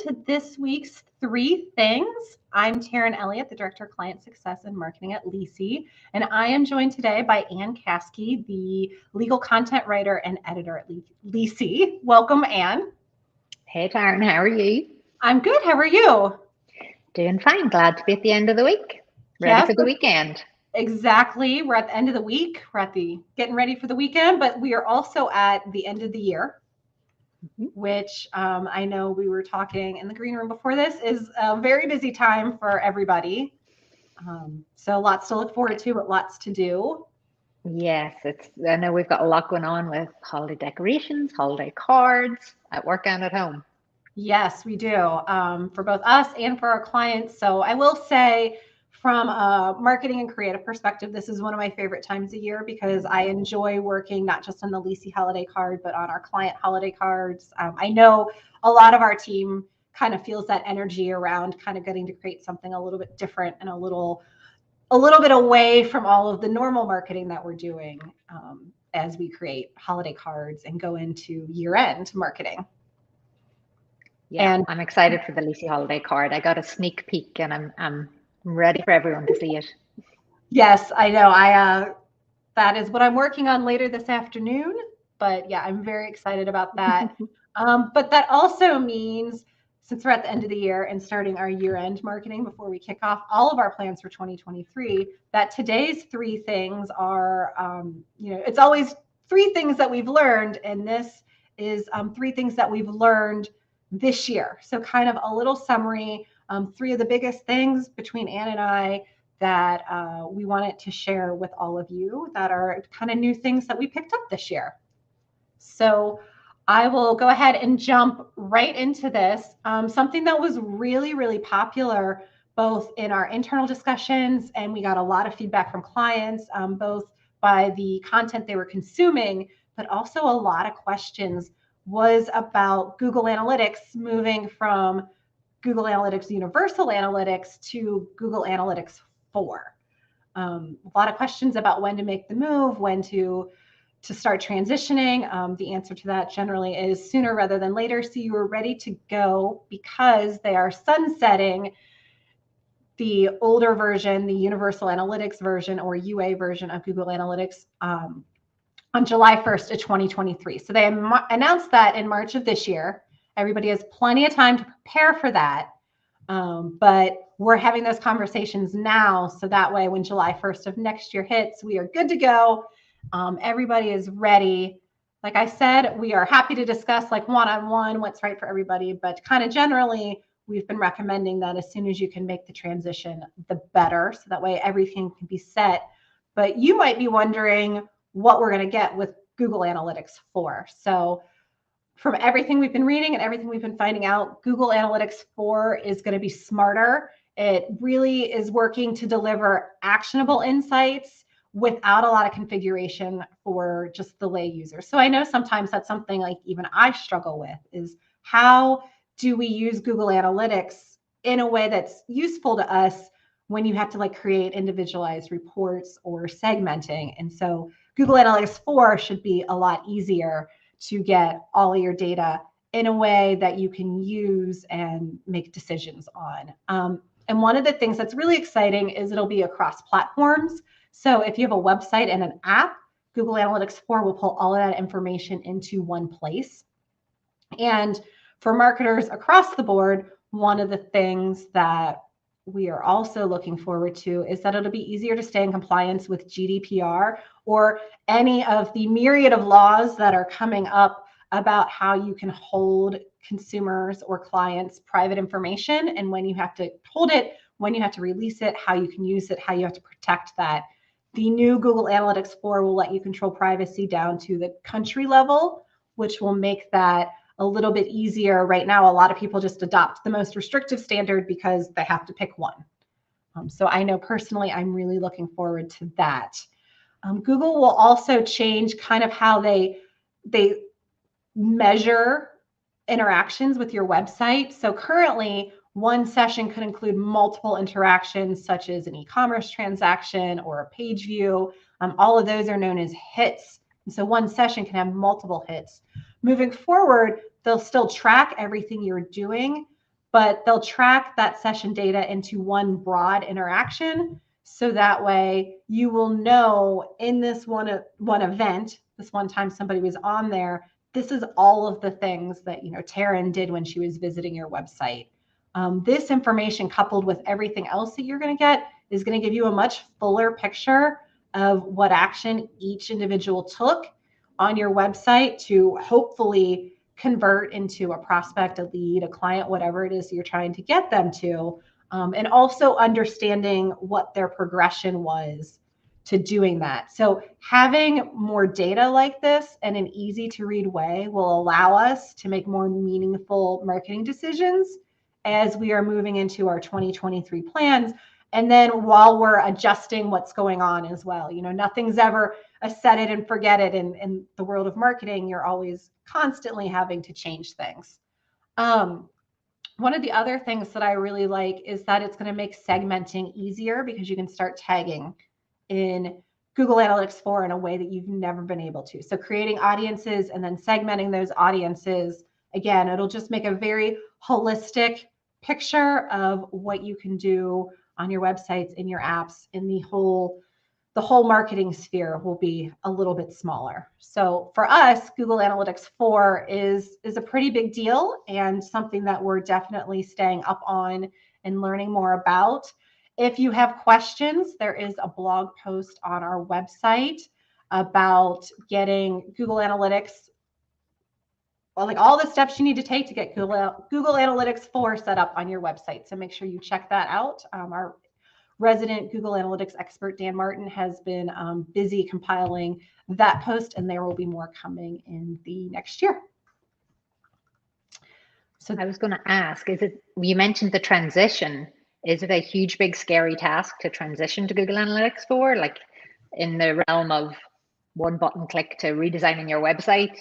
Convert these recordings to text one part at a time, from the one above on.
to this week's Three Things. I'm Taryn Elliott, the Director of Client Success and Marketing at Lisi, and I am joined today by Ann Caskey, the legal content writer and editor at Lisi. Welcome, Ann. Hey Taryn, how are you? I'm good. How are you? Doing fine. Glad to be at the end of the week. Ready Yes, for the weekend. exactly. We're at the end of the week. We're at the getting ready for the weekend, but we are also at the end of the year. Which I know we were talking in the green room before this is a very busy time for everybody. So lots to look forward to, but lots to do. Yes, I know we've got a lot going on with holiday decorations, holiday cards at work and at home. Yes, we do, for both us and for our clients. So I will say, from a marketing and creative perspective, this is one of my favorite times of year because I enjoy working not just on the Lisi holiday card, but on our client holiday cards. I know a lot of our team kind of feels that energy around kind of getting to create something a little bit different and a little bit away from all of the normal marketing that we're doing, as we create holiday cards and go into year-end marketing. Yeah, And I'm excited for the Lisi holiday card. I got a sneak peek and I'm ready for everyone to see it. yes, I know. That is what I'm working on later this afternoon. But yeah, I'm very excited about that. But that also means, since we're at the end of the year and starting our year-end marketing before we kick off all of our plans for 2023, that today's three things are, it's always three things that we've learned, and this is three things that we've learned this year. So kind of a little summary, three of the biggest things between Ann and I that we wanted to share with all of you that are kind of new things that we picked up this year. So I will go ahead and jump right into this. Something that was really, really popular both in our internal discussions, and we got a lot of feedback from clients, both by the content they were consuming, but also a lot of questions, was about Google Analytics moving from Google Analytics Universal Analytics to Google Analytics 4. A lot of questions about when to make the move, when to start transitioning. The answer to that generally is sooner rather than later. So you are ready to go because they are sunsetting the older version, the Universal Analytics version or UA version of Google Analytics, on July 1st of 2023. So they announced that in March of this year. Everybody has plenty of time to prepare for that. But we're having those conversations now. So that way, when July 1st of next year hits, we are good to go. Everybody is ready. Like I said, we are happy to discuss like one-on-one what's right for everybody, but kind of generally, we've been recommending that as soon as you can make the transition, the better. So that way everything can be set. But you might be wondering what we're going to get with Google Analytics 4. So from everything we've been reading and everything we've been finding out, Google Analytics 4 is going to be smarter. It really is working to deliver actionable insights without a lot of configuration for just the lay user. So I know sometimes that's something like even I struggle with, is how do we use Google Analytics in a way that's useful to us when you have to like create individualized reports or segmenting. And so Google Analytics 4 should be a lot easier to get all of your data in a way that you can use and make decisions on. And one of the things that's really exciting is it'll be across platforms. So if you have a website and an app, Google Analytics 4 will pull all of that information into one place. And for marketers across the board, one of the things that we are also looking forward to is that it'll be easier to stay in compliance with GDPR or any of the myriad of laws that are coming up about how you can hold consumers or clients' private information and when you have to hold it, when you have to release it, how you can use it, how you have to protect that. The new Google Analytics 4 will let you control privacy down to the country level, which will make that a little bit easier. Right now, a lot of people just adopt the most restrictive standard because they have to pick one. So I know personally, I'm really looking forward to that. Google will also change kind of how they measure interactions with your website. So currently, one session could include multiple interactions, such as an e-commerce transaction or a page view. All of those are known as hits. And so one session can have multiple hits. Moving forward, they'll still track everything you're doing, but they'll track that session data into one broad interaction. So that way you will know in this one event, this one time somebody was on there, this is all of the things that, Taryn did when she was visiting your website. This information coupled with everything else that you're going to get is going to give you a much fuller picture of what action each individual took on your website to hopefully convert into a prospect, a lead, a client, whatever it is you're trying to get them to. And also understanding what their progression was to doing that. So having more data like this in an easy to read way will allow us to make more meaningful marketing decisions as we are moving into our 2023 plans. And then while we're adjusting what's going on as well, nothing's ever a set it and forget it. In the world of marketing, you're always constantly having to change things. One of the other things that I really like is that it's going to make segmenting easier because you can start tagging in Google Analytics 4 in a way that you've never been able to. So creating audiences and then segmenting those audiences, again, it'll just make a very holistic picture of what you can do on your websites, in your apps, in the whole marketing sphere will be a little bit smaller. So for us, Google Analytics 4 is a pretty big deal and something that we're definitely staying up on and learning more about. If you have questions, there is a blog post on our website about getting Google Analytics, like all the steps you need to take to get Google Analytics 4 set up on your website. So make sure you check that out. Our resident Google Analytics expert, Dan Martin, has been busy compiling that post, and there will be more coming in the next year. So I was going to ask, you mentioned the transition. Is it a huge, big, scary task to transition to Google Analytics 4? Like in the realm of one button click to redesigning your website,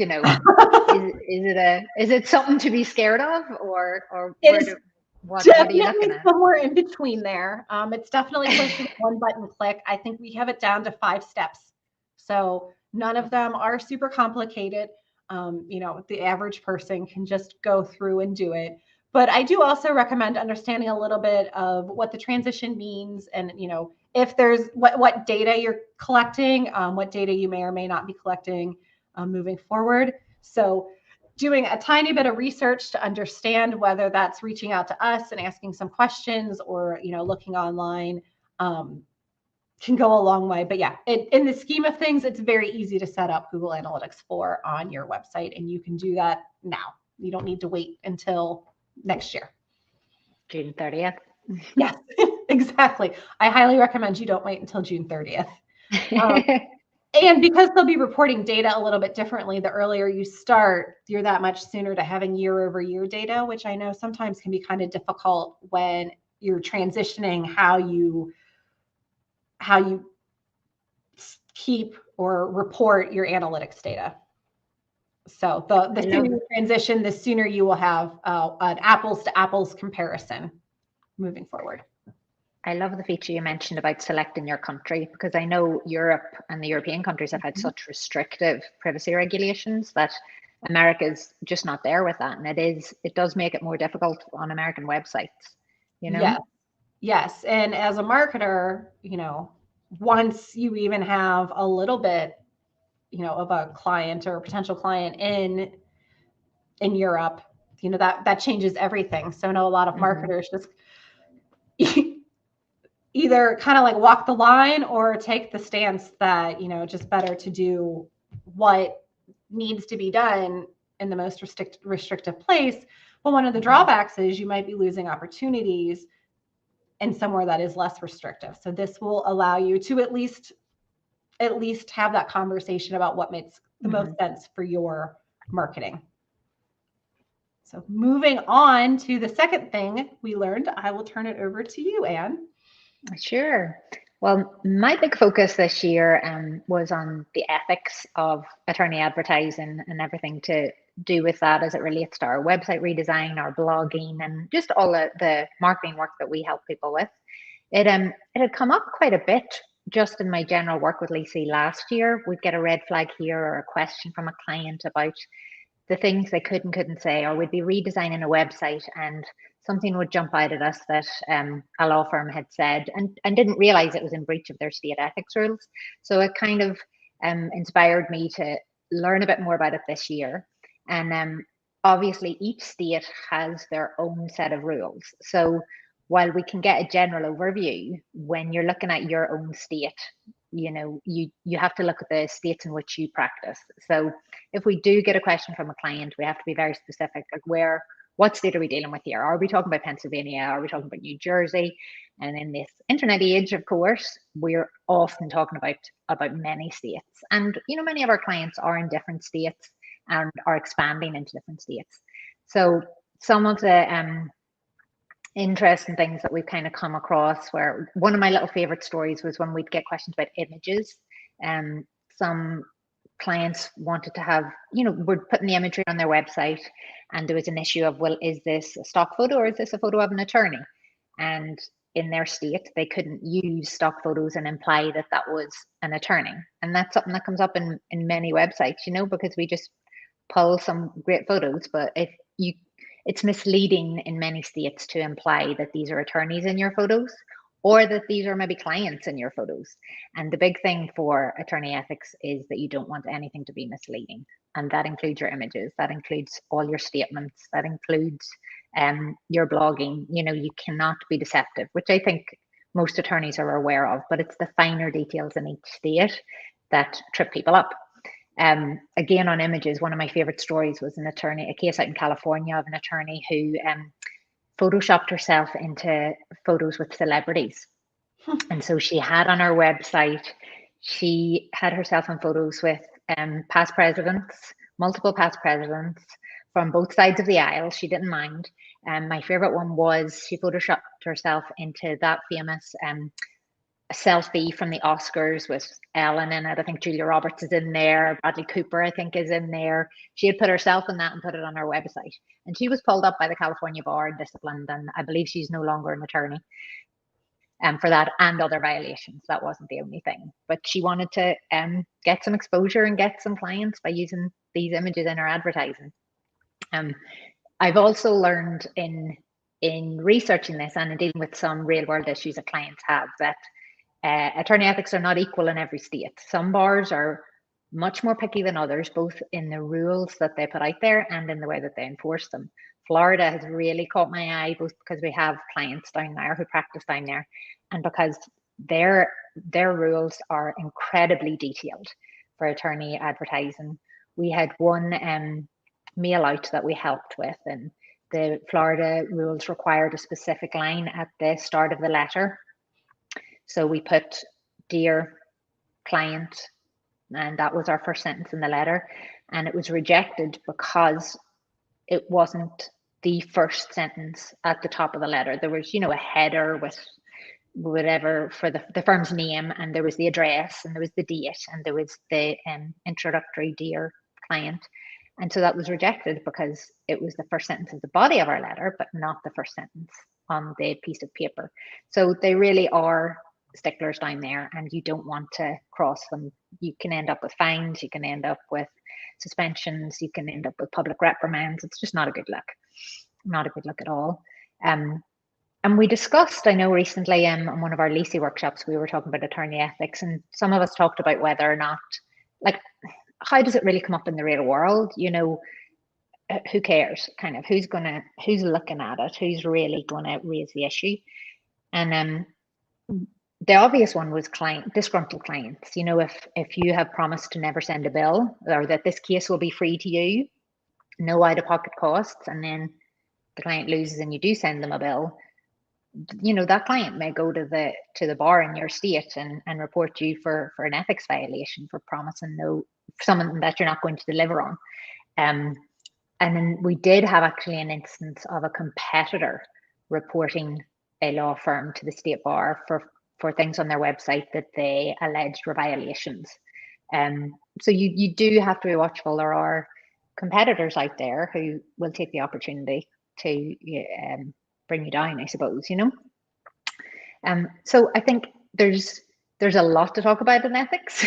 is it something to be scared of, or what are you looking at? Somewhere in between there. It's definitely close to one button click. I think we have it down to 5 steps. So none of them are super complicated. The average person can just go through and do it. But I do also recommend understanding a little bit of what the transition means and, if there's what data you're collecting, what data you may or may not be collecting moving forward. So doing a tiny bit of research to understand whether that's reaching out to us and asking some questions or, looking online can go a long way. But yeah, in the scheme of things, it's very easy to set up Google Analytics 4 on your website, and you can do that now. You don't need to wait until next year. June 30th. Yes, exactly. I highly recommend you don't wait until June 30th. And because they'll be reporting data a little bit differently, the earlier you start, you're that much sooner to having year-over-year data, which I know sometimes can be kind of difficult when you're transitioning how you keep or report your analytics data. So the sooner you transition, the sooner you will have an apples to apples comparison moving forward. I love the feature you mentioned about selecting your country, because I know Europe and the European countries have had such restrictive privacy regulations that America's just not there with that. And it does make it more difficult on American websites, Yes. And as a marketer, once you even have a little bit, of a client or a potential client in Europe, that changes everything. So I know a lot of marketers just either kind of like walk the line or take the stance that, just better to do what needs to be done in the most restrictive place. But one of the drawbacks is you might be losing opportunities in somewhere that is less restrictive. So this will allow you to at least have that conversation about what makes the most sense for your marketing. So moving on to the second thing we learned, I will turn it over to you, Anne. Sure. Well, my big focus this year was on the ethics of attorney advertising and everything to do with that as it relates to our website redesign, our blogging, and just all the marketing work that we help people with. It had come up quite a bit just in my general work with Lisi last year. We'd get a red flag here or a question from a client about the things they could and couldn't say, or we'd be redesigning a website and something would jump out at us that a law firm had said, and didn't realize it was in breach of their state ethics rules. So it kind of inspired me to learn a bit more about it this year. And obviously each state has their own set of rules. So while we can get a general overview, when you're looking at your own state, you have to look at the states in which you practice. So if we do get a question from a client, we have to be very specific, like what state are we dealing with here? Are we talking about Pennsylvania? Are we talking about New Jersey? And in this internet age, of course, we're often talking about many states. And many of our clients are in different states and are expanding into different states. So some of the interesting things that we've kind of come across, where one of my little favorite stories was when we'd get questions about images. Some clients wanted to have, we're putting the imagery on their website, and there was an issue of, well, is this a stock photo or is this a photo of an attorney? And in their state, they couldn't use stock photos and imply that that was an attorney. And that's something that comes up in many websites, because we just pull some great photos, but it's misleading in many states to imply that these are attorneys in your photos, or that these are maybe clients in your photos. And the big thing for attorney ethics is that you don't want anything to be misleading. And that includes your images, that includes all your statements, that includes your blogging. You cannot be deceptive, which I think most attorneys are aware of, but it's the finer details in each state that trip people up. Again, on images, one of my favorite stories was a case out in California of an attorney who photoshopped herself into photos with celebrities. And so she had on her website, she had herself in photos with past presidents, multiple past presidents from both sides of the aisle. She didn't mind. My favorite one was she photoshopped herself into that famous selfie from the Oscars with Ellen in it. I think Julia Roberts is in there. Bradley Cooper, I think, is in there. She had put herself in that and put it on her website. And she was pulled up by the California bar and disciplined. And I believe she's no longer an attorney for that and other violations. That wasn't the only thing. But she wanted to get some exposure and get some clients by using these images in her advertising. I've also learned in researching this and in dealing with some real world issues that clients have that attorney ethics are not equal in every state. Some bars are much more picky than others, both in the rules that they put out there and in the way that they enforce them. Florida has really caught my eye, both because we have clients down there who practice down there, and because their rules are incredibly detailed for attorney advertising. We had one mail out that we helped with, and the Florida rules required a specific line at the start of the letter. So we put "Dear client," and that was our first sentence in the letter. And it was rejected because it wasn't the first sentence at the top of the letter. There was, a header with whatever for the firm's name, and there was the address, and there was the date, and there was the introductory "Dear client." And so that was rejected because it was the first sentence of the body of our letter, but not the first sentence on the piece of paper. So they really are sticklers down there, and you don't want to cross them. You can end up with fines, you can end up with suspensions, you can end up with public reprimands. It's just not a good look. Not a good look at all. And we discussed, I know recently on one of our Lisi workshops, we were talking about attorney ethics, and some of us talked about whether or not, like, how does it really come up in the real world? Who cares? Kind of who's looking at it? Who's really going to raise the issue? And the obvious one was disgruntled clients. If you have promised to never send a bill, or that this case will be free to you, no out-of-pocket costs, and then the client loses and you do send them a bill, that client may go to the bar in your state and report you for an ethics violation for promising something that you're not going to deliver on. And then we did have actually an instance of a competitor reporting a law firm to the state bar for things on their website that they alleged were violations. So you do have to be watchful. There are competitors out there who will take the opportunity to bring you down, I suppose, So I think there's a lot to talk about in ethics,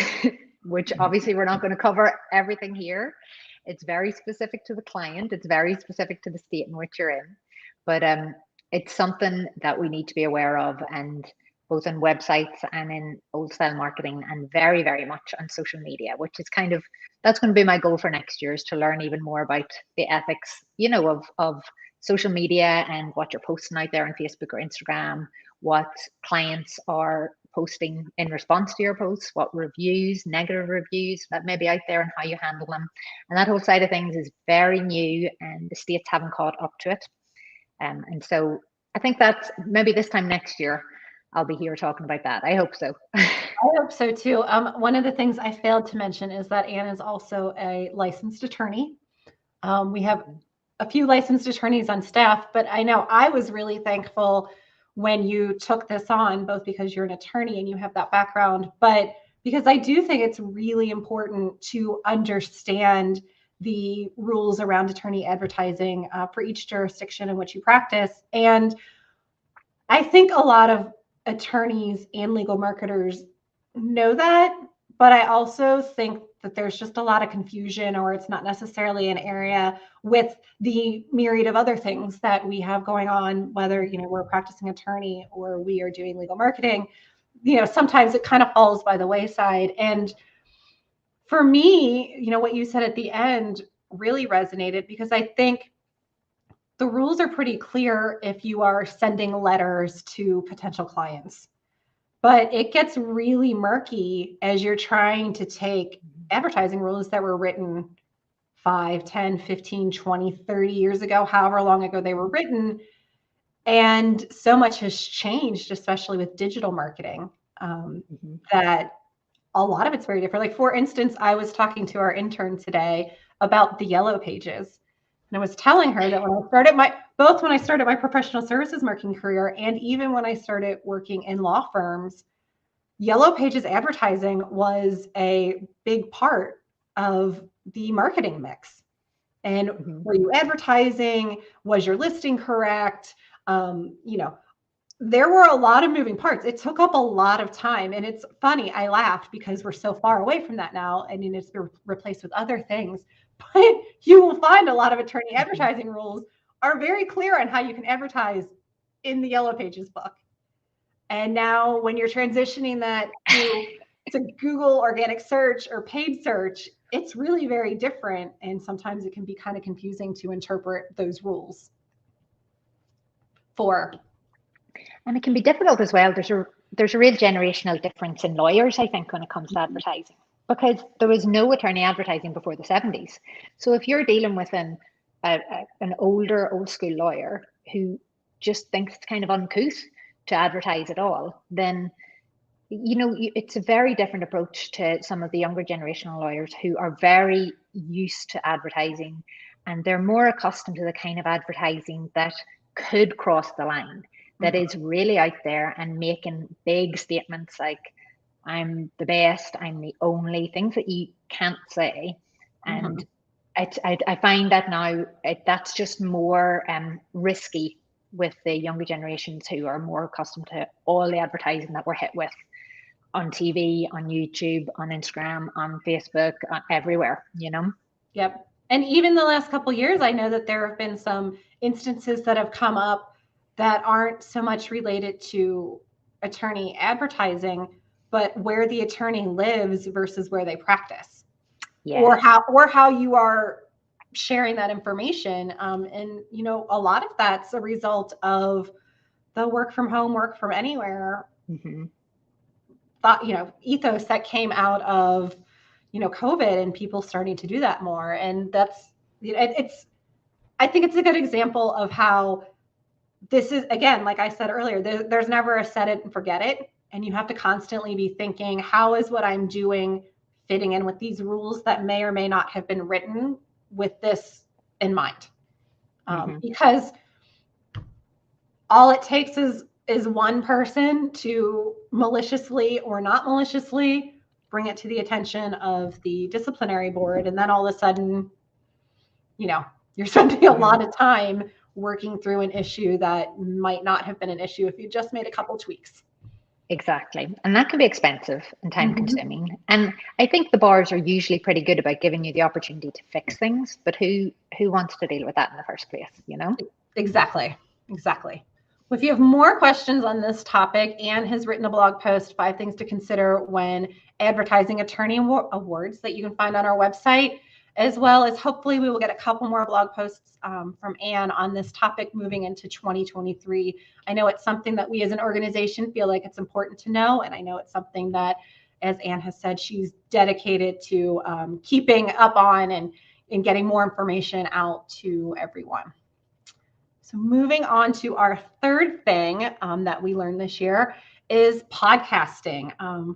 which obviously we're not going to cover everything here. It's very specific to the client. It's very specific to the state in which you're in. But it's something that we need to be aware of, and both in websites and in old style marketing, and very, very much on social media, which is kind of, that's going to be my goal for next year, is to learn even more about the ethics, of social media and what you're posting out there on Facebook or Instagram, what clients are posting in response to your posts, what reviews, negative reviews that may be out there, and how you handle them. And that whole side of things is very new, and the states haven't caught up to it. And so I think that maybe this time next year, I'll be here talking about that. I hope so. I hope so too. One of the things I failed to mention is that Anne is also a licensed attorney. We have a few licensed attorneys on staff, but I know I was really thankful when you took this on, both because you're an attorney and you have that background, but because I do think it's really important to understand the rules around attorney advertising for each jurisdiction in which you practice. And I think a lot of attorneys and legal marketers know that, but I also think that there's just a lot of confusion, or it's not necessarily an area with the myriad of other things that we have going on, whether, we're a practicing attorney or we are doing legal marketing. Sometimes it kind of falls by the wayside. And for me, what you said at the end really resonated, because I think the rules are pretty clear if you are sending letters to potential clients. But it gets really murky as you're trying to take advertising rules that were written 5, 10, 15, 20, 30 years ago, however long ago they were written. And so much has changed, especially with digital marketing, that a lot of it's very different. Like, for instance, I was talking to our intern today about the Yellow Pages. And I was telling her that when I started my professional services marketing career, and even when I started working in law firms, Yellow Pages advertising was a big part of the marketing mix. And were you advertising? Was your listing correct? There were a lot of moving parts. It took up a lot of time. And it's funny, I laughed because we're so far away from that now, and it's been replaced with other things. But you will find a lot of attorney advertising rules are very clear on how you can advertise in the Yellow Pages book. And now when you're transitioning that to Google organic search or paid search, it's really very different. And sometimes it can be kind of confusing to interpret those rules for. And it can be difficult as well. There's a real generational difference in lawyers, I think, when it comes to advertising, because there was no attorney advertising before the 70s. So if you're dealing with an older, old school lawyer who just thinks it's kind of uncouth to advertise at all, then it's a very different approach to some of the younger generational lawyers who are very used to advertising, and they're more accustomed to the kind of advertising that could cross the line, that is really out there and making big statements like, I'm the best, I'm the only, things that you can't say. And I find that now that's just more risky with the younger generations, who are more accustomed to all the advertising that we're hit with on TV, on YouTube, on Instagram, on Facebook, everywhere, Yep. And even the last couple of years, I know that there have been some instances that have come up that aren't so much related to attorney advertising, but where the attorney lives versus where they practice. Yes. or how you are sharing that information. And, a lot of that's a result of the work from home, work from anywhere ethos that came out of, COVID, and people starting to do that more. And that's, I think it's a good example of how this is, again, like I said earlier, there's never a set it and forget it. And you have to constantly be thinking, how is what I'm doing fitting in with these rules that may or may not have been written with this in mind? Because all it takes is one person to maliciously or not maliciously bring it to the attention of the disciplinary board. And then all of a sudden, you're spending a lot of time working through an issue that might not have been an issue if you just made a couple tweaks. Exactly. And that can be expensive and time consuming. And I think the bars are usually pretty good about giving you the opportunity to fix things, but who wants to deal with that in the first place, Exactly. If you have more questions on this topic, Anne has written a blog post, 5 things to consider when advertising attorney awards, that you can find on our website, as well as hopefully we will get a couple more blog posts from Anne on this topic moving into 2023. I know it's something that we as an organization feel like it's important to know, and I know it's something that, as Anne has said, she's dedicated to keeping up on and getting more information out to everyone. So moving on to our third thing that we learned this year is podcasting.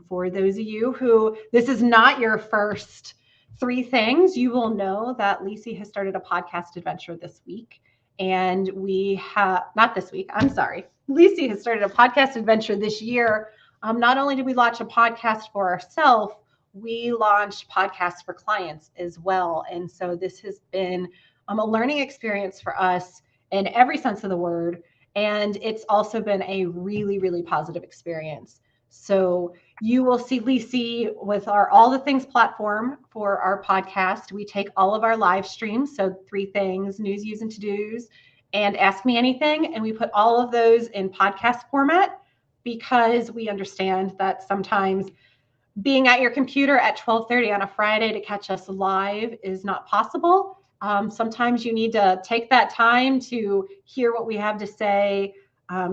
For those of you who this is not your first 3 things, you will know that Lisi has started a podcast adventure this week. And we have, not this week, I'm sorry. Lisi has started a podcast adventure this year. Not only did we launch a podcast for ourselves, we launched podcasts for clients as well. And so this has been a learning experience for us in every sense of the word. And it's also been a really, really positive experience. So you will see Lisi with our All the Things platform for our podcast. We take all of our live streams, so 3 things, news, views, and to-dos, and Ask Me Anything. And we put all of those in podcast format because we understand that sometimes being at your computer at 12:30 on a Friday to catch us live is not possible. Sometimes you need to take that time to hear what we have to say,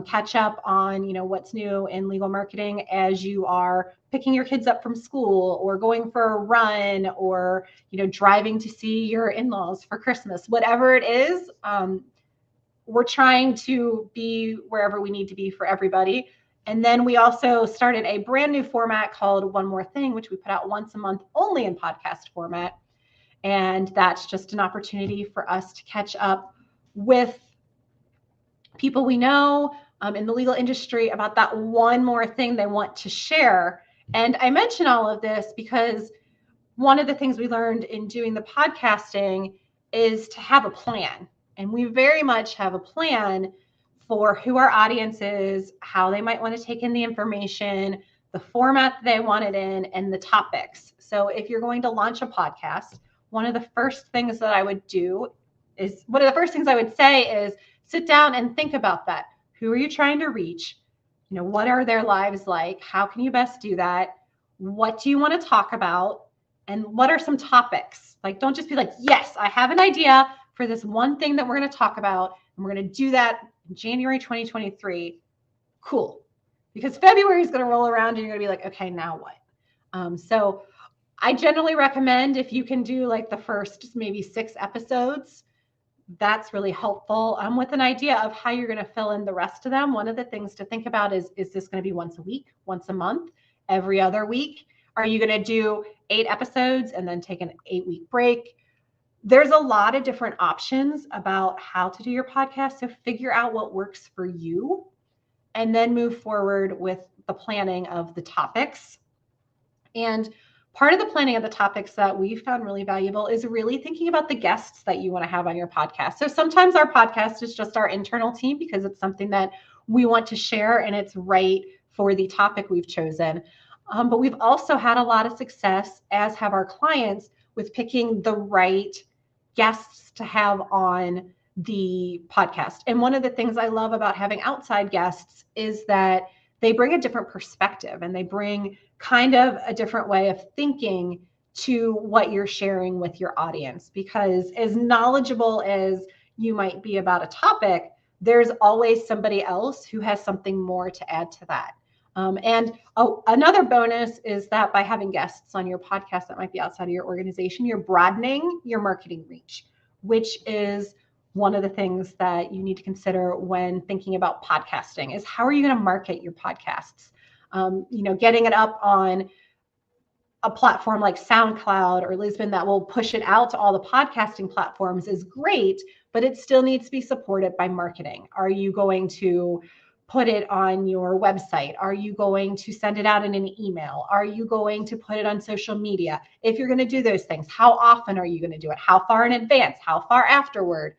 catch up on, what's new in legal marketing as you are picking your kids up from school or going for a run or, driving to see your in-laws for Christmas, whatever it is. We're trying to be wherever we need to be for everybody. And then we also started a brand new format called One More Thing, which we put out once a month only in podcast format. And that's just an opportunity for us to catch up with people we know in the legal industry about that one more thing they want to share. And I mention all of this because one of the things we learned in doing the podcasting is to have a plan. And we very much have a plan for who our audience is, how they might want to take in the information, the format they want it in, and the topics. So if you're going to launch a podcast, one of the first things that I would say is sit down and think about that. Who are you trying to reach? What are their lives like? How can you best do that? What do you want to talk about? And what are some topics? Like, don't just be like, yes, I have an idea for this one thing that we're going to talk about, and we're going to do that in January 2023. Cool. Because February is going to roll around and you're going to be like, okay, now what? So I generally recommend if you can do like the first maybe 6 episodes, that's really helpful with an idea of how you're going to fill in the rest of them. One of the things to think about is this going to be once a week, once a month, every other week? Are you going to do 8 episodes and then take an 8-week break? There's a lot of different options about how to do your podcast. So figure out what works for you and then move forward with the planning of the topics. And part of the planning of the topics that we found really valuable is really thinking about the guests that you want to have on your podcast. So sometimes our podcast is just our internal team because it's something that we want to share and it's right for the topic we've chosen. But we've also had a lot of success, as have our clients, with picking the right guests to have on the podcast. And one of the things I love about having outside guests is that they bring a different perspective and they bring kind of a different way of thinking to what you're sharing with your audience. Because as knowledgeable as you might be about a topic, there's always somebody else who has something more to add to that. Another bonus is that by having guests on your podcast that might be outside of your organization, you're broadening your marketing reach, which is one of the things that you need to consider when thinking about podcasting is how are you going to market your podcasts? Getting it up on a platform like SoundCloud or Lisbon that will push it out to all the podcasting platforms is great, but it still needs to be supported by marketing. Are you going to put it on your website? Are you going to send it out in an email? Are you going to put it on social media? If you're going to do those things, how often are you going to do it? How far in advance? How far afterward?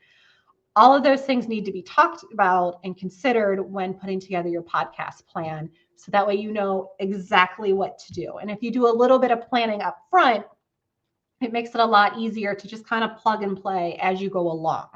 All of those things need to be talked about and considered when putting together your podcast plan. So that way you know exactly what to do. And if you do a little bit of planning up front, it makes it a lot easier to just kind of plug and play as you go along.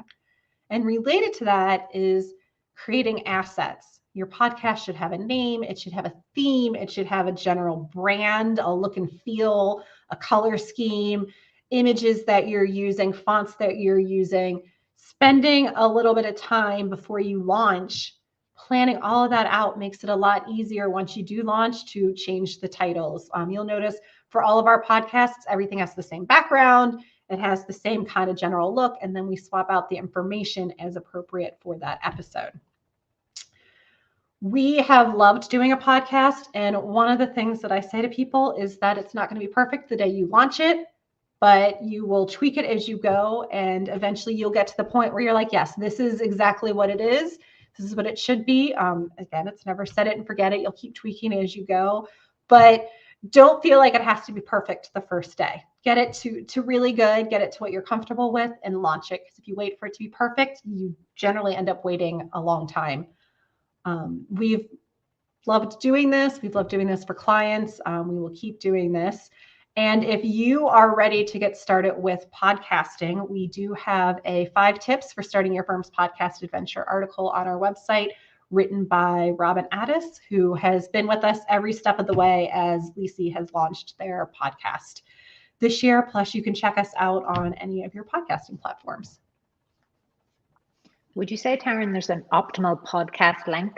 And related to that is creating assets. Your podcast should have a name, it should have a theme, it should have a general brand, a look and feel, a color scheme, images that you're using, fonts that you're using. Spending a little bit of time before you launch, planning all of that out makes it a lot easier once you do launch to change the titles. You'll notice for all of our podcasts, everything has the same background. It has the same kind of general look, and then we swap out the information as appropriate for that episode. We have loved doing a podcast, and one of the things that I say to people is that it's not going to be perfect the day you launch it, but you will tweak it as you go, and eventually you'll get to the point where you're like, yes, this is exactly what it is. This is what it should be. Again, it's never set it and forget it. You'll keep tweaking it as you go, but don't feel like it has to be perfect the first day. Get it to really good, get it to what you're comfortable with, and launch it. Because if you wait for it to be perfect, you generally end up waiting a long time. We've loved doing this. We've loved doing this for clients. We will keep doing this. And if you are ready to get started with podcasting, we do have a 5 tips for starting your firm's podcast adventure article on our website, written by Robin Addis, who has been with us every step of the way as Lisi has launched their podcast this year. Plus, you can check us out on any of your podcasting platforms. Would you say, Taryn, there's an optimal podcast length?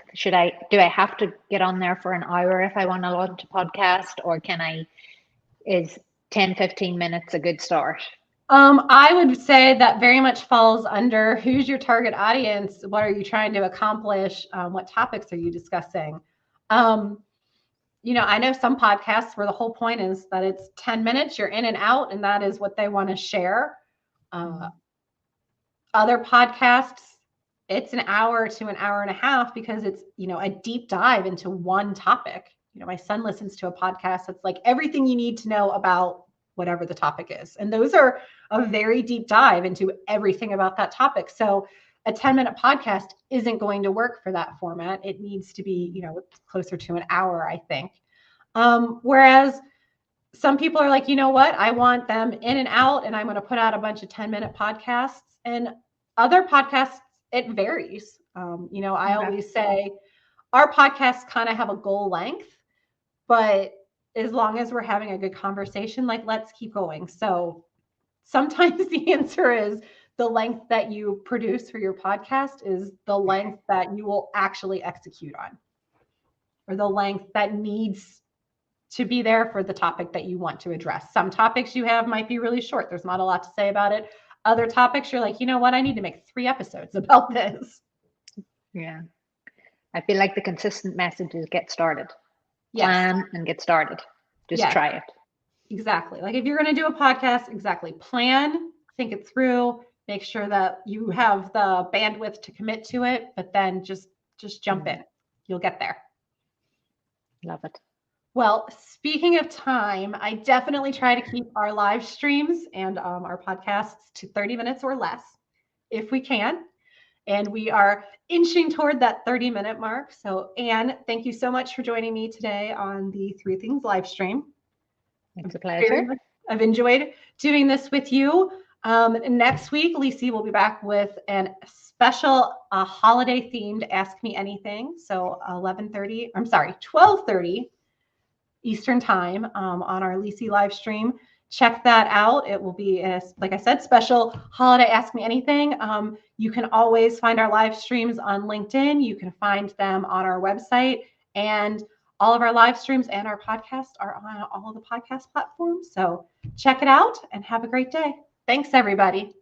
Do I have to get on there for an hour if I want to launch a podcast, or is 10, 15 minutes a good start? I would say that very much falls under who's your target audience, what are you trying to accomplish, what topics are you discussing? I know some podcasts where the whole point is that it's 10 minutes, you're in and out, and that is what they want to share. Other podcasts, it's an hour to an hour and a half because it's, a deep dive into one topic. My son listens to a podcast that's like everything you need to know about whatever the topic is. And those are a very deep dive into everything about that topic. So a 10-minute podcast isn't going to work for that format. It needs to be, closer to an hour, I think. Whereas some people are like, you know what? I want them in and out, and I'm going to put out a bunch of 10-minute podcasts. And other podcasts, it varies. I always say our podcasts kind of have a goal length, but as long as we're having a good conversation, let's keep going. So sometimes the answer is the length that you produce for your podcast is the length that you will actually execute on, or the length that needs to be there for the topic that you want to address. Some topics you have might be really short. There's not a lot to say about it. Other topics, you're like, you know what? I need to make 3 episodes about this. Yeah. I feel like the consistent message is get started. Yes. Plan and get started. Just try it. Exactly. Like if you're going to do a podcast, exactly. Plan, think it through, make sure that you have the bandwidth to commit to it, but then just jump in. You'll get there. Love it. Well, speaking of time, I definitely try to keep our live streams and our podcasts to 30 minutes or less if we can. And we are inching toward that 30-minute mark. So, Anne, thank you so much for joining me today on the 3 Things live stream. It's a pleasure. I've enjoyed doing this with you. Next week, Lisi will be back with a special holiday-themed Ask Me Anything. So 12:30 Eastern time on our Lisi live stream. Check that out. It will be, like I said, special holiday Ask Me Anything. You can always find our live streams on LinkedIn. You can find them on our website, and all of our live streams and our podcasts are on all of the podcast platforms. So check it out and have a great day. Thanks, everybody.